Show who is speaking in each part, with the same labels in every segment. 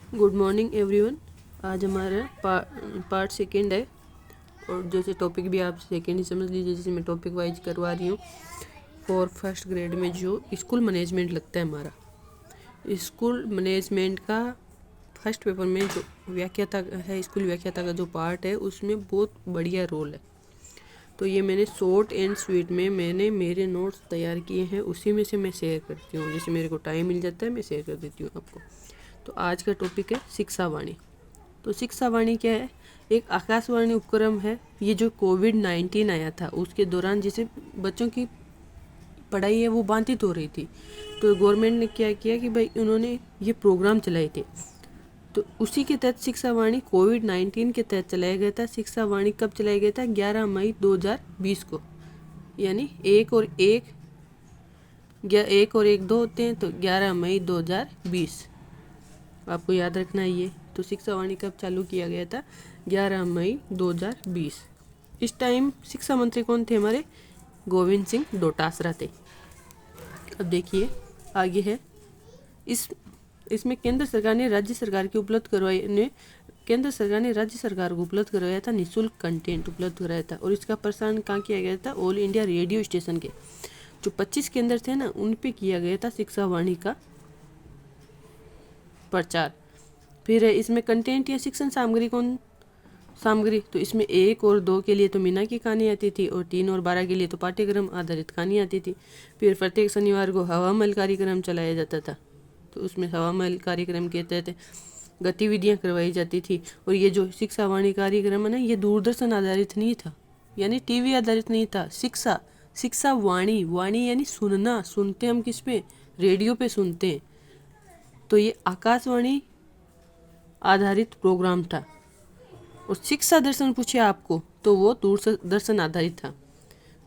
Speaker 1: Good morning everyone. आज हमारा part second है और जैसे टॉपिक भी आप सेकेंड ही समझ लीजिए, जैसे मैं टॉपिक वाइज करवा रही हूँ। फॉर फर्स्ट ग्रेड में जो स्कूल मैनेजमेंट लगता है हमारा, स्कूल मैनेजमेंट का फर्स्ट पेपर में जो व्याख्याता है, स्कूल व्याख्याता का जो पार्ट है उसमें बहुत बढ़िया रोल है। तो ये मैंने शॉर्ट एंड स्वीट में मैंने मेरे नोट्स तैयार किए हैं, उसी में से मैं शेयर करती हूँ। जैसे मेरे को टाइम मिल जाता है मैं शेयर कर देती हूँ आपको। तो आज का टॉपिक है शिक्षा वाणी। तो शिक्षा वाणी क्या है? एक आकाशवाणी उपक्रम है। ये जो कोविड-19 आया था उसके दौरान जैसे बच्चों की पढ़ाई है वो बाधित हो रही थी, तो गवर्नमेंट ने क्या किया कि भाई उन्होंने ये प्रोग्राम चलाए थे। तो उसी के तहत शिक्षा वाणी कोविड-19 के तहत चलाया गया था। शिक्षा वाणी कब चलाया गया था? 11 मई 2020 को, यानी एक और एक दो होते हैं, तो 11 मई 2020 आपको याद रखना है ये। तो शिक्षा वाणी कब चालू किया गया था? 11 मई 2020। इस टाइम शिक्षा मंत्री कौन थे हमारे? गोविंद सिंह डोटासरा थे। अब देखिए आगे है, इसमें केंद्र सरकार ने राज्य सरकार को उपलब्ध करवाया था निःशुल्क कंटेंट उपलब्ध कराया था। और इसका प्रसारण कहाँ किया गया था? ऑल इंडिया रेडियो स्टेशन के जो 25 केंद्र थे ना, उन पे किया गया था शिक्षा वाणी का प्रचार। फिर है इसमें कंटेंट या शिक्षण सामग्री, तो इसमें 1 और 2 के लिए तो मीना की कहानी आती थी, और 3 और 12 के लिए तो पाठ्यक्रम आधारित कहानी आती थी। फिर प्रत्येक शनिवार को हवा महल कार्यक्रम चलाया जाता था, तो उसमें हवा महल कार्यक्रम के तहत गतिविधियाँ करवाई जाती थी। और ये जो शिक्षा वाणी कार्यक्रम है ना, ये दूरदर्शन आधारित नहीं था, यानी टीवी आधारित नहीं था। शिक्षा वाणी यानी सुनना, सुनते हम किस पे? रेडियो पे सुनते हैं। तो ये आकाशवाणी आधारित प्रोग्राम था। और शिक्षा दर्शन पूछे आपको तो वो दूरदर्शन आधारित था।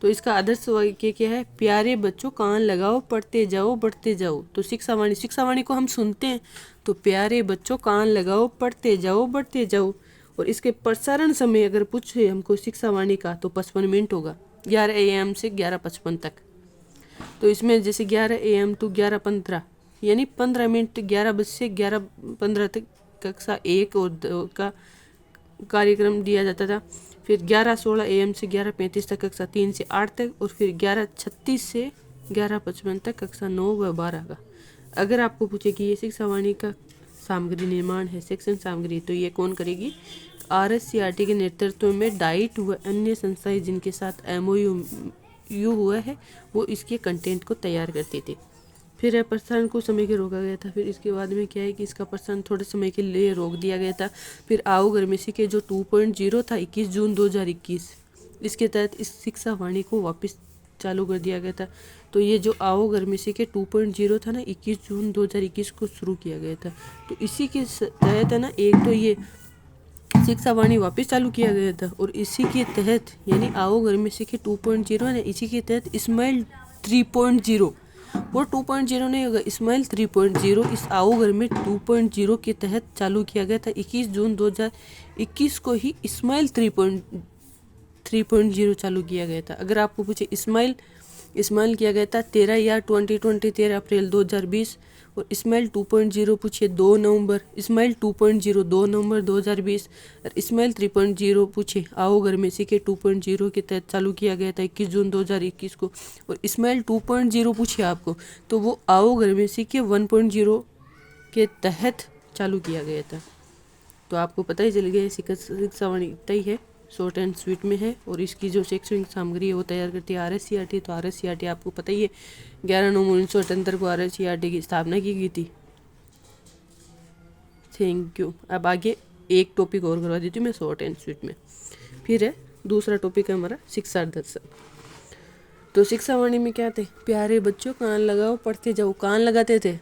Speaker 1: तो इसका आदर्श वाक्य क्या है? प्यारे बच्चों कान लगाओ, पढ़ते जाओ बढ़ते जाओ। तो शिक्षा वाणी को हम सुनते हैं, तो प्यारे बच्चों कान लगाओ, पढ़ते जाओ बढ़ते जाओ। और इसके प्रसारण समय अगर पूछे हमको शिक्षा वाणी का, तो 55 मिनट होगा, 11 AM से 11:55 तक। तो इसमें जैसे 11 AM टू 11:15 यानी 15 मिनट 11 बजे से 11:15 तक कक्षा 1 और 2 का कार्यक्रम दिया जाता था। फिर 11:16 AM से 11:35 तक कक्षा 3 से 8 तक, और फिर 11:36 से 11:55 तक कक्षा 9 व 12 का। अगर आपको पूछे कि ये शिक्षा वाणी का सामग्री निर्माण है, शिक्षण सामग्री, तो ये कौन करेगी? RSCRT के नेतृत्व में डाइट व अन्य संस्थाएं जिनके साथ MOU हुआ है, वो इसके कंटेंट को तैयार करती थी। फिर प्रसारण को समय के रोका गया था। फिर इसके बाद में क्या है कि इसका प्रसारण थोड़े समय के लिए रोक दिया गया था। फिर आओ घर में सीखे जो 2.0 था 21 जून 2021, इसके तहत इस शिक्षा वाणी को वापस चालू कर दिया गया था। तो ये जो आओ घर में सीखे 2.0 था ना, 21 जून 2021 को शुरू किया गया था। तो इसी के तहत है ना, एक तो ये शिक्षा वाणी वापस चालू किया गया था, और इसी के तहत यानी आओ घर में सीखे 2.0 है ना, इसी के तहत स्माइल 3.0, वो 2.0 नहीं होगा, स्माइल 3.0 इस आओ घर में 2.0 के तहत चालू किया गया था। 21 जून 2021 को ही स्माइल 3.0 चालू किया गया था। अगर आपको पूछे स्माइल किया गया था 13 अप्रैल 2020, और स्माइल 2.0 पूछिए 2 नवंबर, स्माइल 2.0 2 नवंबर 2020, और स्माइल 3.0 पूछे आओ घर में सीखे 2.0 के तहत चालू किया गया था 21 जून 2021 को। और स्माइल 2.0 पूछे आपको, तो वो आओ घर में सीखे 1.0 के तहत चालू किया गया था। तो आपको पता ही चल गया शिक्षा वाणी इतना ही है, शॉर्ट एंड स्वीट में है। और इसकी जो शैक्षणिक सामग्री है वो तैयार करती है RSCRT। तो RSCRT आपको पता ही है 11 नवंबर 1978 को RSCRT की स्थापना की गई थी। Thank you. अब आगे एक टॉपिक और करवा देती हूँ मैं शॉर्ट एंड स्वीट में। फिर है दूसरा टॉपिक है हमारा शिक्षा दर्शन। तो शिक्षा वाणी में क्या थे? प्यारे बच्चों कान लगाओ, पढ़ते जाओ। कान लगाते थे,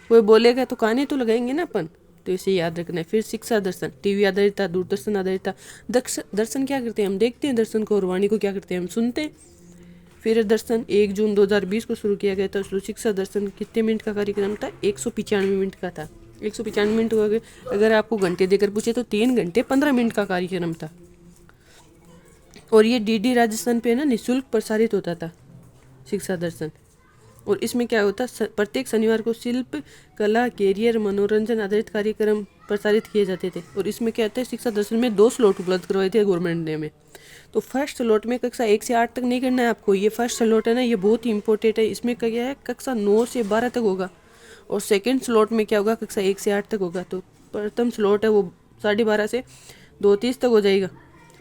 Speaker 1: कोई बोलेगा तो कान ही तो लगाएंगे ना अपन, तो इसे याद रखना है। फिर शिक्षा दर्शन टीवी आधारित था, दूरदर्शन आधारित था। दर्शन क्या करते हैं? हम देखते हैं दर्शन को, और वाणी को क्या करते हैं? हम सुनते हैं। फिर दर्शन 1 जून 2020 को शुरू किया गया था। तो शिक्षा दर्शन कितने मिनट का कार्यक्रम था? 195 मिनट का था। 195 मिनट हो गए। अगर आपको घंटे देकर पूछे तो 3 घंटे 15 मिनट का कार्यक्रम था। और ये DD राजस्थान पे ना निःशुल्क प्रसारित होता था शिक्षा दर्शन। और इसमें क्या होता है, प्रत्येक शनिवार को शिल्प कला कैरियर मनोरंजन आधारित कार्यक्रम प्रसारित किए जाते थे। और इसमें क्या होता है, शिक्षा दर्शन में 2 स्लॉट उपलब्ध करवाए थे गवर्नमेंट ने में। तो फर्स्ट स्लॉट में कक्षा 1 से 8 तक नहीं करना है आपको, ये फर्स्ट स्लॉट है ना, ये बहुत ही इंपॉर्टेंट है। इसमें क्या है, कक्षा 9 से 12 तक होगा। और सेकेंड स्लॉट में क्या होगा, कक्षा 1 से 8 तक होगा। तो प्रथम स्लॉट है वो 12:30 से 2:30 तक हो जाएगा,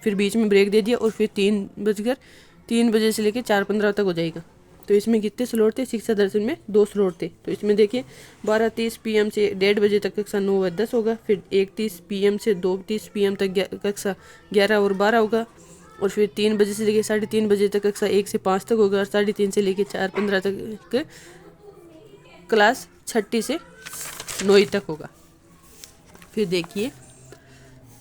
Speaker 1: फिर बीच में ब्रेक दे दिया और फिर 3 बजे से लेकर 4:15 तक हो जाएगा। तो इसमें कितने स्लॉट थे, शिक्षा दर्शन में 2 स्लॉट थे। तो इसमें देखिए 12:30 PM से 1:30 बजे तक कक्षा 9 व 10 होगा, फिर 1:30 PM से 2:30 PM तक कक्षा 11 और 12 होगा, और फिर 3 बजे से लेकर 3:30 बजे तक कक्षा 1 से 5 तक होगा, और 3:30 से लेकर 4:15 तक क्लास 6 से 9 तक होगा। फिर देखिए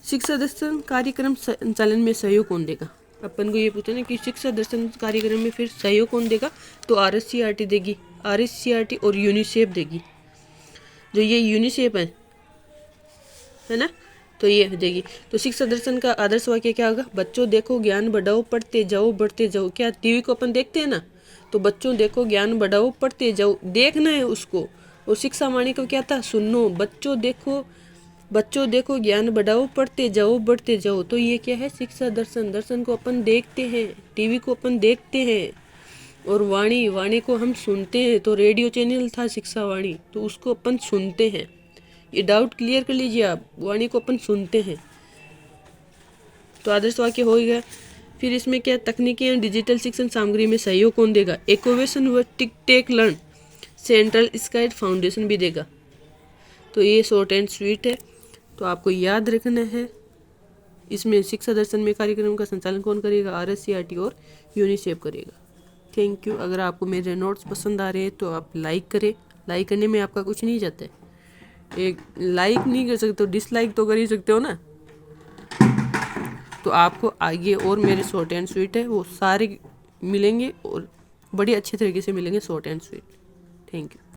Speaker 1: शिक्षा दर्शन कार्यक्रम संचालन में सहयोग कौन देगा। अपन को ये पूछा ना कि शिक्षा दर्शन कार्यक्रम में फिर सहयोग कौन देगा, तो RSCRT देगी, RSCRT और यूनिसेफ देगी। जो ये यूनिसेफ है ना, तो ये देगी। तो शिक्षा दर्शन का आदर्श वाक्य क्या होगा, बच्चों देखो ज्ञान बढ़ाओ पढ़ते जाओ बढ़ते जाओ। क्या टीवी को अपन देखते हैं ना, तो बच्चों देखो ज्ञान बढ़ाओ पढ़ते जाओ, देखना है उसको। और शिक्षा वाणी को क्या था, सुनो, बच्चों देखो ज्ञान बढ़ाओ पढ़ते जाओ बढ़ते जाओ। तो ये क्या है, शिक्षा दर्शन। दर्शन को अपन देखते हैं, टीवी को अपन देखते हैं, और वाणी को हम सुनते हैं। तो रेडियो चैनल था शिक्षा वाणी, तो उसको अपन सुनते हैं। ये डाउट क्लियर कर लीजिए आप, वाणी को अपन सुनते हैं। तो आदर्श वाक्य हो गया। फिर इसमें क्या, तकनीकी एवं डिजिटल शिक्षण सामग्री में सहयोग कौन देगा, इनोवेशन व tech learn central sky foundation भी देगा। तो ये शॉर्ट एंड स्वीट है, तो आपको याद रखना है। इसमें शिक्षा दर्शन में कार्यक्रम का संचालन कौन करेगा, RSCRT और यूनिसेफ करेगा। Thank you. अगर आपको मेरे नोट्स पसंद आ रहे हैं तो आप लाइक करें। लाइक करने में आपका कुछ नहीं जाता है, एक लाइक नहीं कर सकते तो डिसलाइक तो कर ही सकते हो ना। तो आपको आगे और मेरे शॉर्ट एंड स्वीट है वो सारे मिलेंगे, और बड़े अच्छे तरीके से मिलेंगे short and sweet. Thank you.